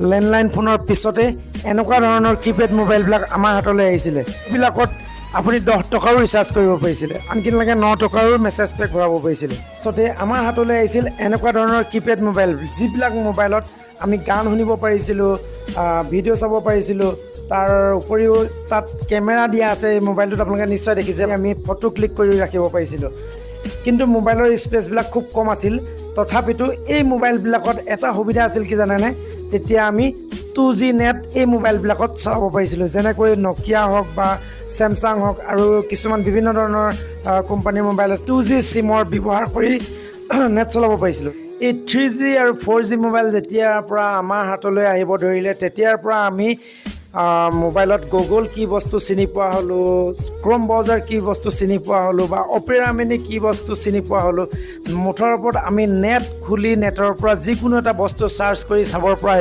Landline ফোনৰ পিছতে এনেকুৱা ধৰণৰ কিপেড মোবাইলবিলাক আমাৰ হাতলৈ আহিছিলে। এইবিলাকত আপুনি 10 টকাৰো ৰিচাৰ্জ কৰিব পাৰিছিলে, আনকি লাগে 9 টকাৰো মেছেজ পেক ভৰাব পাৰিছিলে। আচলতে আমাৰ হাতলৈ আহিছিল এনেকুৱা ধৰণৰ কিপেড মোবাইল, যিবিলাক মোবাইলত আমি গান শুনিব পাৰিছিলোঁ, ভিডিঅ' চাব পাৰিছিলোঁ। তাৰ উপৰিও তাত কেমেৰা দিয়া আছে। এই মোবাইলটোত আপোনালোকে নিশ্চয় দেখিছে, আমি ফটো ক্লিক কৰি ৰাখিব পাৰিছিলোঁ। কিন্তু মোবাইলৰ স্পেচবিলাক খুব কম আছিল। তথাপিতো এই মোবাইলবিলাকত এটা সুবিধা আছিল কি জানেনে? তেতিয়া আমি 2G নেট এই মোবাইলবিলাকত চলাব পাৰিছিলোঁ। যেনেকৈ নকিয়া হওক বা চেমচাং হওক আৰু কিছুমান বিভিন্ন ধৰণৰ কোম্পানীৰ মোবাইল 2G চিমৰ ব্যৱহাৰ কৰি নেট চলাব পাৰিছিলোঁ। এই 3G আৰু 4G মোবাইল যেতিয়াৰ পৰা আমাৰ হাতলৈ আহিব ধৰিলে, তেতিয়াৰ পৰা আমি মোবাইলত গুগল কি বস্তু চিনি পোৱা হ'লোঁ, ক্ৰম ব্ৰাউজাৰ কি বস্তু চিনি পোৱা হ'লোঁ বা অপেৰা মিনি কি বস্তু চিনি পোৱা হ'লোঁ। মুঠৰ ওপৰত আমি নেট খুলি নেটৰ পৰা যিকোনো এটা বস্তু চাৰ্চ কৰি চাবৰ পৰা